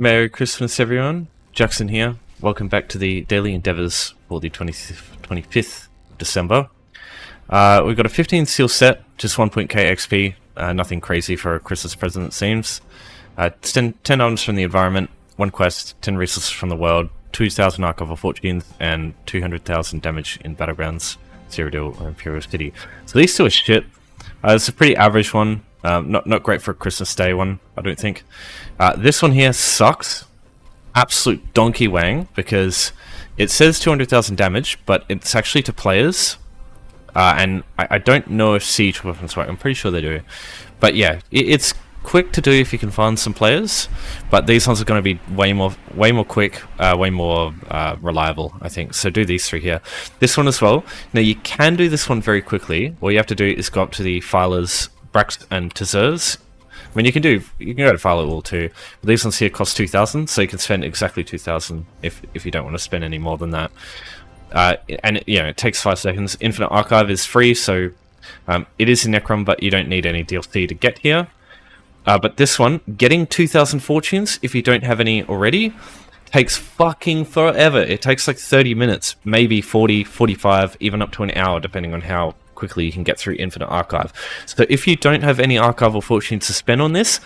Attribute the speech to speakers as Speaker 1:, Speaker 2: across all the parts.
Speaker 1: Merry Christmas, everyone. Jackson here. Welcome back to the Daily Endeavours for the 25th December. We've got a 15 seal set, just 1.k XP. Nothing crazy for a Christmas present, it seems. 10 items from the environment, 1 quest, 10 resources from the world, 2,000 Archival fortunes, and 200,000 damage in Battlegrounds, Cyrodiil, or Imperial City. So these two are shit. It's a pretty average one. Not great for a Christmas Day one, I don't think. This one here sucks. Absolute donkey wang, because it says 200,000 damage, but it's actually to players. And I don't know if siege weapons work. I'm pretty sure they do. But yeah, it's quick to do if you can find some players. But these ones are going to be way more quick, way more reliable, I think. So do these three here. This one as well. Now you can do this one very quickly. All you have to do is go up to the filers, Brax and Tezzers. I mean, you can go to file it all too. But these ones here cost 2,000, so you can spend exactly 2,000 if you don't want to spend any more than that. And you know, it takes 5 seconds. Infinite Archive is free, so it is in Necron, but you don't need any DLC to get here. But this one, getting 2,000 fortunes if you don't have any already, takes fucking forever. It takes like 30 minutes, maybe 40, 45, even up to an hour, depending on how quickly you can get through Infinite Archive. So if you don't have any archival fortunes to spend on this,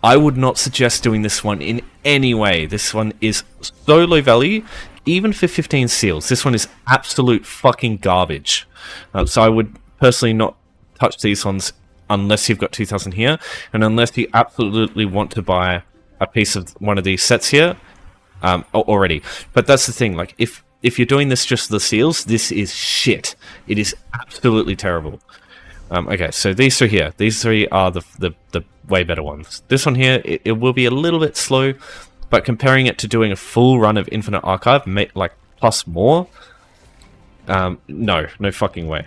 Speaker 1: I would not suggest doing this one in any way. This one is so low value, even for 15 seals. This one is absolute fucking garbage. So I would personally not touch these ones unless you've got 2,000 here, and unless you absolutely want to buy a piece of one of these sets here already. But that's the thing, like if you're doing this just for the seals, this is shit. It is absolutely terrible. Okay, so these three here. These three are the way better ones. This one here, it will be a little bit slow, but comparing it to doing a full run of Infinite Archive, like plus more, no fucking way.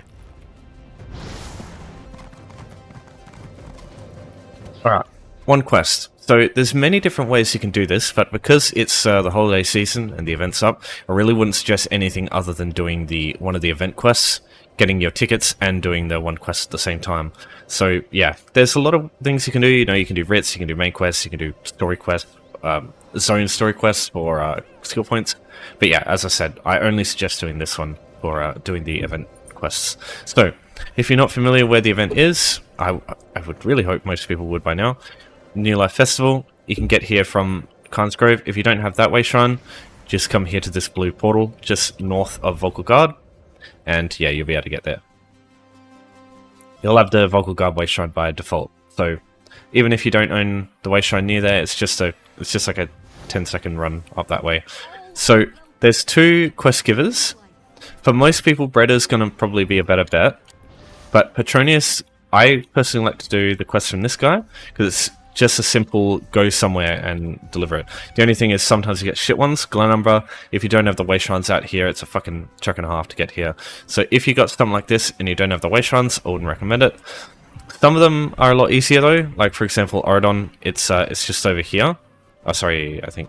Speaker 1: Alright, 1 quest. So there's many different ways you can do this, but because it's the holiday season and the event's up, I really wouldn't suggest anything other than doing one of the event quests, getting your tickets, and doing the 1 quest at the same time. So yeah, there's a lot of things you can do. You know, you can do writs, you can do main quests, you can do story quests, zone story quests for skill points. But yeah, as I said, I only suggest doing this one for doing the event quests. So if you're not familiar where the event is, I would really hope most people would by now. New Life Festival, you can get here from Khan's Grove. If you don't have that way shrine, just come here to this blue portal just north of Vocal Guard, and yeah, you'll be able to get there. You'll have the Vocal Guard way shrine by default, so even if you don't own the way shrine near there, it's just like a 10-second run up that way. So there's 2 quest givers. For most people, Bretta's going to probably be a better bet, but Petronius, I personally like to do the quest from this guy because it's just a simple go somewhere and deliver it. The only thing is sometimes you get shit ones. Glenumbra, if you don't have the way shrines out here, it's a fucking chuck and a half to get here. So if you got something like this and you don't have the way shrines, I wouldn't recommend it. Some of them are a lot easier though. Like for example, Oridon, it's just over here. Oh, sorry, I think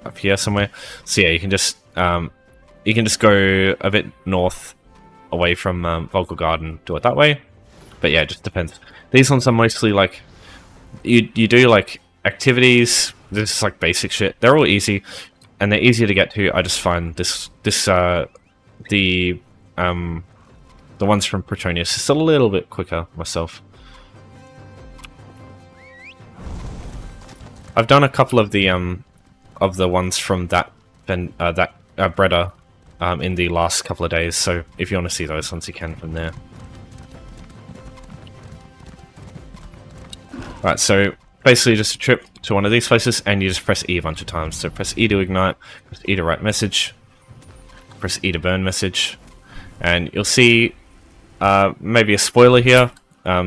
Speaker 1: up here somewhere. So yeah, you can just go a bit north away from Vocal Guard and do it that way. But yeah, it just depends. These ones are mostly like you do like activities. This is like basic shit. They're all easy, and they're easier to get to. I just find the ones from Petronius just a little bit quicker myself. I've done a couple of the ones from that Breda in the last couple of days. So if you want to see those ones, you can from there. Right, so basically just a trip to one of these places, and you just press E a bunch of times. So press E to ignite, press E to write message, press E to burn message, and you'll see maybe a spoiler here.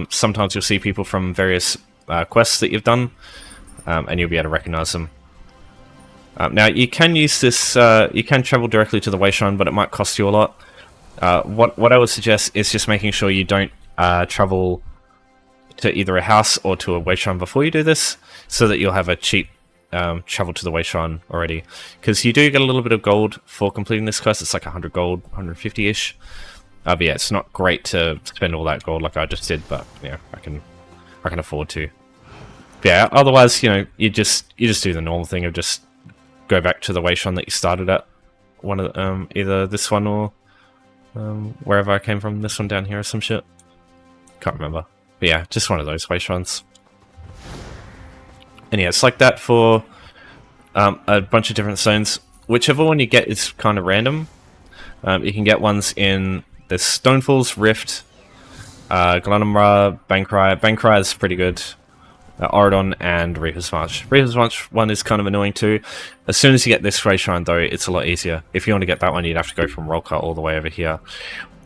Speaker 1: Sometimes you'll see people from various quests that you've done, and you'll be able to recognize them. Now you can use this, you can travel directly to the way shrine, but it might cost you a lot. What I would suggest is just making sure you don't travel to either a house or to a way shrine before you do this, so that you'll have a cheap travel to the way shrine already. Because you do get a little bit of gold for completing this quest. It's like 100 gold, 150-ish. But yeah, it's not great to spend all that gold like I just did, but yeah, I can afford to. Yeah, otherwise, you know, you just do the normal thing of just go back to the Wayshrine that you started at. One of the, either this one or wherever I came from. This one down here or some shit. Can't remember. But yeah, just one of those Wayshrines. And yeah, it's like that for a bunch of different zones. Whichever one you get is kind of random. You can get ones in the Stonefalls, Rift, Glenumra, Bankrai. Bankrai is pretty good. Auridon and Reaper's March. Reaper's March one is kind of annoying too. As soon as you get this Wayshrine though, it's a lot easier. If you want to get that one, you'd have to go from Rolka all the way over here.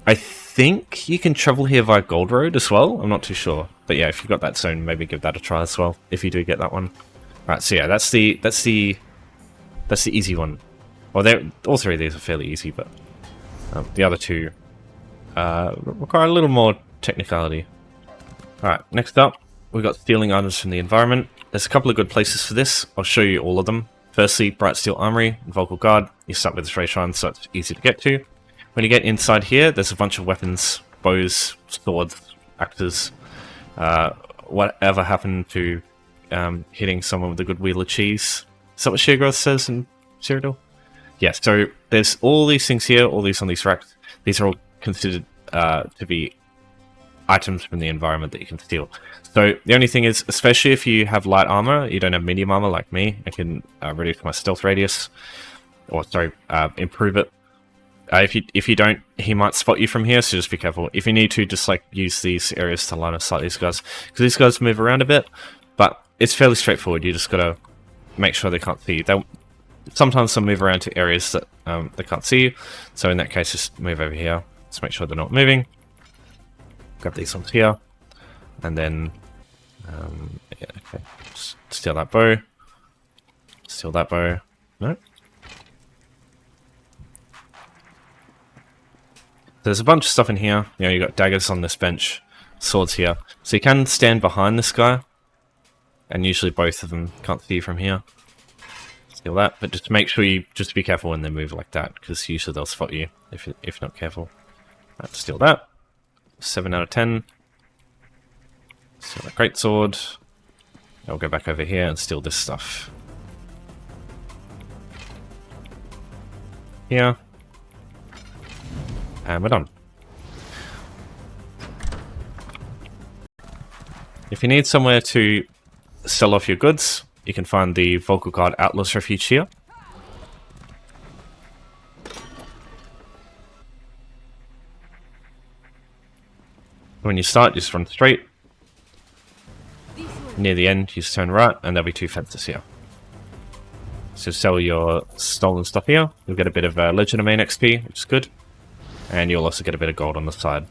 Speaker 1: I think you can travel here via Gold Road as well. I'm not too sure. But yeah, if you've got that zone, maybe give that a try as well, if you do get that one. Right, so yeah, that's the easy one. Well, all three of these are fairly easy, but the other two require a little more technicality. Alright, next up, we've got stealing items from the environment. There's a couple of good places for this. I'll show you all of them. Firstly, Bright Steel Armory and Vocal Guard. You start with this Wayshrine, so it's easy to get to. When you get inside here, there's a bunch of weapons, bows, swords, axes, whatever happened to hitting someone with a good wheel of cheese. Is that what Sheargrowth says in Cyrodiil? Yes, so there's all these things here, all these on these racks. These are all considered to be items from the environment that you can steal. So the only thing is, especially if you have light armor, you don't have medium armor like me, I can reduce my stealth radius, or sorry, improve it. If you don't, he might spot you from here, so just be careful. If you need to, just like use these areas to line of sight these guys, because these guys move around a bit, but it's fairly straightforward. You just gotta make sure they can't see you. Sometimes they'll move around to areas that they can't see you, so in that case, just move over here. Just make sure they're not moving. Grab these ones here, and then yeah, okay. Just steal that bow. Steal that bow. No. There's a bunch of stuff in here. You know, you got daggers on this bench, swords here. So you can stand behind this guy, and usually both of them can't see you from here. Steal that, but just make sure you just be careful when they move like that, because usually they'll spot you if you're not careful. Right, steal that. 7 out of 10. Steal that greatsword. I'll go back over here and steal this stuff. Here. And we're done. If you need somewhere to sell off your goods, you can find the Vocal Guard Outlaws Refuge here. When you start, just run straight. Near the end, you just turn right, and there'll be 2 fences here. So sell your stolen stuff here. You'll get a bit of Legend of Main XP, which is good. And you'll also get a bit of gold on the side.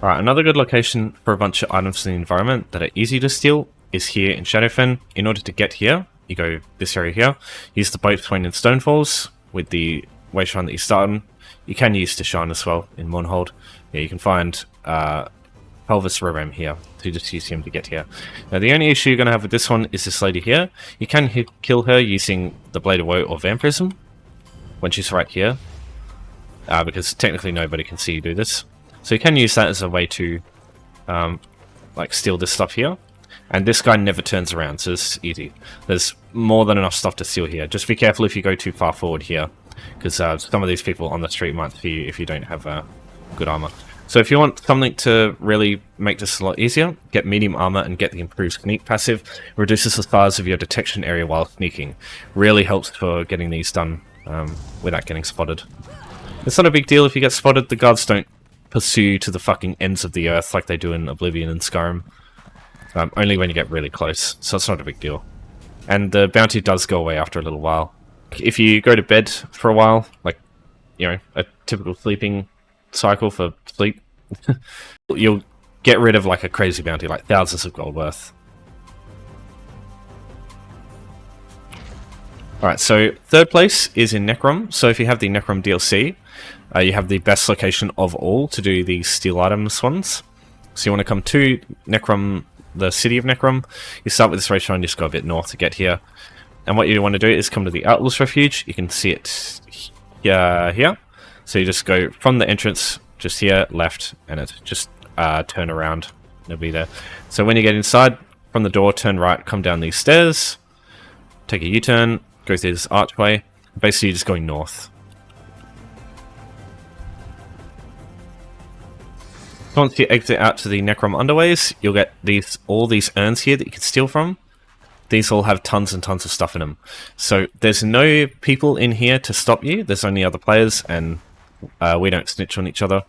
Speaker 1: Alright, another good location for a bunch of items in the environment that are easy to steal is here in Shadowfen. In order to get here, you go this area here. Use the boat between in Stonefalls with the Wayshrine that you start on. You can use to shine as well in Mournhold. Yeah, you can find Pelvis Rerem here, to just use him to get here. Now the only issue you're going to have with this one is this lady here. You can kill her using the Blade of Woe or Vampirism when she's right here, because technically nobody can see you do this. So you can use that as a way to like steal this stuff here. And this guy never turns around, so it's easy. There's more than enough stuff to steal here. Just be careful if you go too far forward here, because some of these people on the street might see you if you don't have good armor. So if you want something to really make this a lot easier, get medium armor and get the improved sneak passive. It reduces the size of your detection area while sneaking. Really helps for getting these done without getting spotted. It's not a big deal if you get spotted. The guards don't pursue you to the fucking ends of the earth like they do in Oblivion and Skyrim. Only when you get really close, so it's not a big deal. And the bounty does go away after a little while. If you go to bed for a while, like, you know, a typical sleeping cycle for sleep, you'll get rid of like a crazy bounty, like thousands of gold worth. Alright, so third place is in Necrom. So if you have the Necrom DLC, you have the best location of all to do the steal items ones. So you want to come to Necrom, the city of Necrom. You start with this Wayshrine, just go a bit north to get here. And what you want to do is come to the Outlaws Refuge. You can see it here. So you just go from the entrance, just here, left, and it's just turn around. It'll be there. So when you get inside, from the door, turn right, come down these stairs, take a U-turn, go through this archway. Basically, you're just going north. Once you exit out to the Necrom Underways, you'll get all these urns here that you can steal from. These all have tons and tons of stuff in them. So there's no people in here to stop you. There's only other players, and we don't snitch on each other.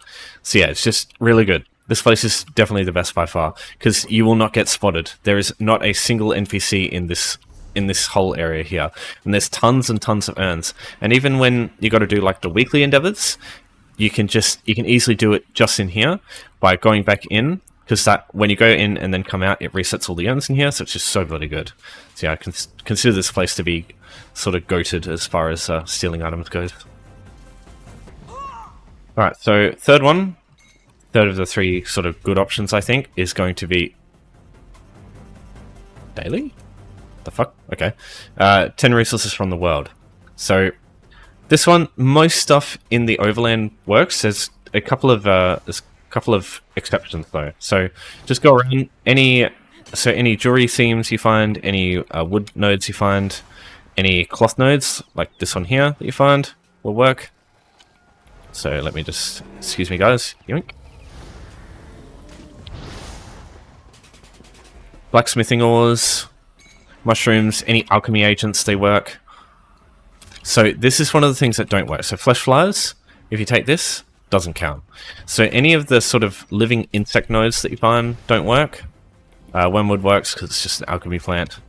Speaker 1: So yeah, it's just really good. This place is definitely the best by far, because you will not get spotted. There is not a single NPC in this whole area here. And there's tons and tons of urns. And even when you got to do like the weekly endeavors, you can easily do it just in here by going back in, because that when you go in and then come out, it resets all the urns in here, so it's just so bloody good. So yeah, I consider this place to be sort of goated as far as stealing items goes. Alright, so third of the three sort of good options, I think, is going to be daily? The fuck? Okay. 10 resources from the world. So this one, most stuff in the overland works. There's a couple of exceptions though. So just go around any jewelry themes you find, any wood nodes you find, any cloth nodes like this one here that you find will work. So let me just, excuse me guys, yoink. Blacksmithing ores, mushrooms, any alchemy agents, they work. So this is one of the things that don't work. So flesh flyers, if you take this, doesn't count. So any of the sort of living insect nodes that you find don't work. Wormwood works because it's just an alchemy plant.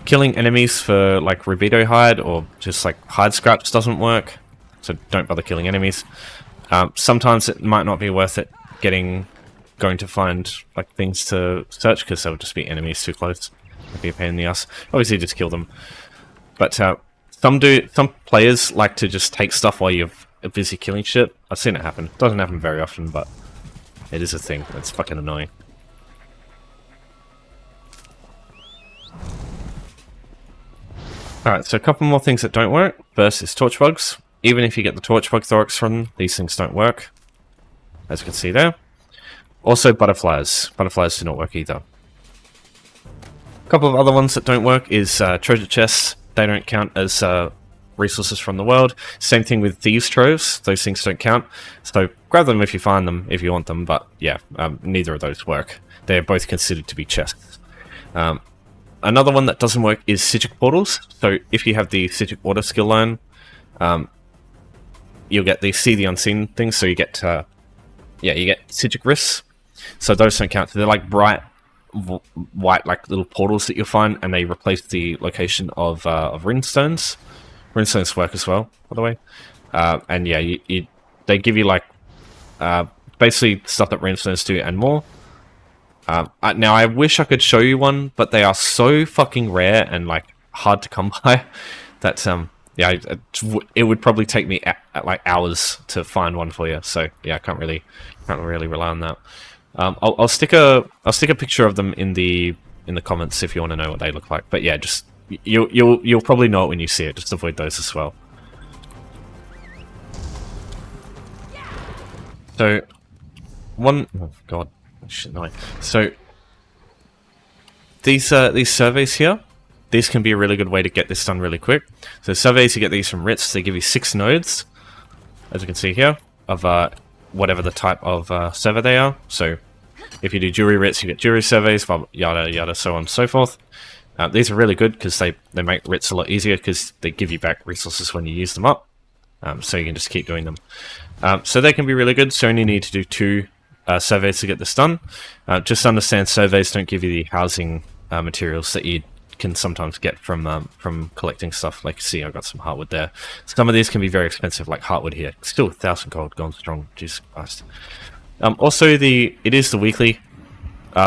Speaker 1: Killing enemies for like rubido hide or just like hide scraps doesn't work. So don't bother killing enemies. Sometimes it might not be worth it going to find like things to search because there'll just be enemies too close. It'd be a pain in the ass. Obviously just kill them. But some players like to just take stuff while you're busy killing shit. I've seen it happen. It doesn't happen very often, but it is a thing. It's fucking annoying. Alright, so a couple more things that don't work. First is torch bugs. Even if you get the torch bug thorax from them, these things don't work. As you can see there. Also butterflies. Butterflies do not work either. A couple of other ones that don't work is treasure chests. They don't count as resources from the world. Same thing with thieves' troves. Those things don't count. So grab them if you find them, if you want them. But yeah, neither of those work. They're both considered to be chests. Another one that doesn't work is Psijic portals. So if you have the Psijic water skill line, you'll get the see the unseen things. So you get you get Psijic rifts. So those don't count. So they're like bright white like little portals that you'll find, and they replace the location of runestones. Runestones work as well, by the way. And yeah, they give you like basically stuff that runestones do and more. Now I wish I could show you one, but they are so fucking rare and like hard to come by that yeah, it would probably take me like hours to find one for you. So yeah, I can't really rely on that. I'll stick a picture of them in the comments if you want to know what they look like. But yeah, just you'll probably know it when you see it. Just avoid those as well. So oh god, shit, no. So these surveys here, these can be a really good way to get this done really quick. So surveys, you get these from Writs. They give you 6 nodes, as you can see here, of whatever the type of survey they are. So if you do jewelry writs, you get jewelry surveys, yada yada, so on and so forth. These are really good because they make writs a lot easier because they give you back resources when you use them up. So you can just keep doing them. So they can be really good. So you only need to do 2 surveys to get this done. Just understand surveys don't give you the housing materials that you can sometimes get from collecting stuff. Like, see, I got some heartwood there. Some of these can be very expensive, like heartwood here. Still 1,000 gold gone strong. Jesus Christ. Also, it is the weekly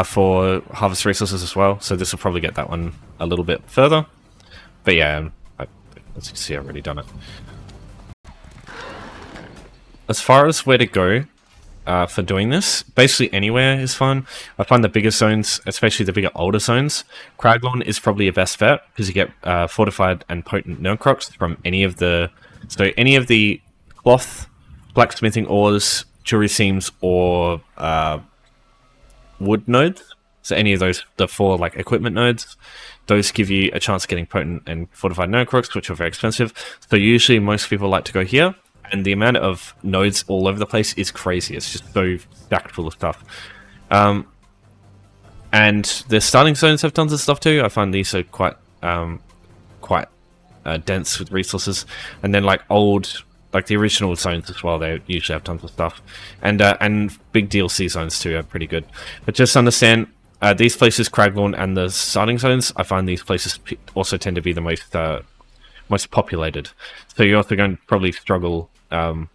Speaker 1: for harvest resources as well, so this will probably get that one a little bit further. But yeah, as you can see, I've already done it. As far as where to go for doing this, basically anywhere is fine. I find the bigger zones, especially the bigger older zones, Craglorn is probably your best bet because you get fortified and potent Nurkrocs from any of the So any of the cloth, blacksmithing ores, jewelry seams, or wood nodes, so any of those, the 4 like equipment nodes, those give you a chance of getting potent and fortified nanocrux, which are very expensive. So usually most people like to go here, and the amount of nodes all over the place is crazy. It's just so stacked full of stuff. And the starting zones have tons of stuff too. I find these are quite dense with resources, and then like the original zones as well, they usually have tons of stuff, and big DLC zones too are pretty good. But just understand, these places, Craglorn and the starting zones, I find these places also tend to be the most populated. So you're also going to probably struggle on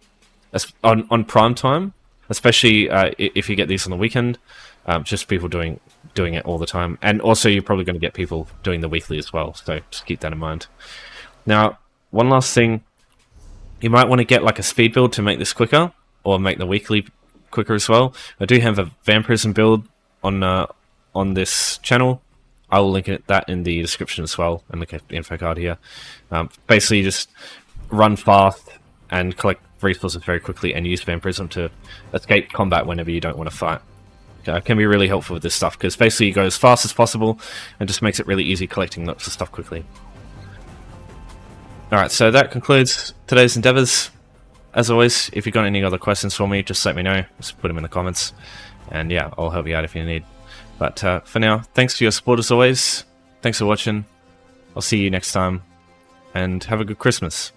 Speaker 1: prime time, especially if you get these on the weekend. Just people doing it all the time, and also you're probably going to get people doing the weekly as well. So just keep that in mind. Now, one last thing. You might want to get like a speed build to make this quicker, or make the weekly quicker as well. I do have a vampirism build on this channel. I will link that in the description as well, and look at the info card here. Basically, you just run fast and collect resources very quickly, and use vampirism to escape combat whenever you don't want to fight. It can be really helpful with this stuff, because basically you go as fast as possible, and just makes it really easy collecting lots of stuff quickly. Alright, so that concludes today's endeavours. As always, if you've got any other questions for me, just let me know. Just put them in the comments. And yeah, I'll help you out if you need. But for now, thanks for your support as always. Thanks for watching. I'll see you next time. And have a good Christmas.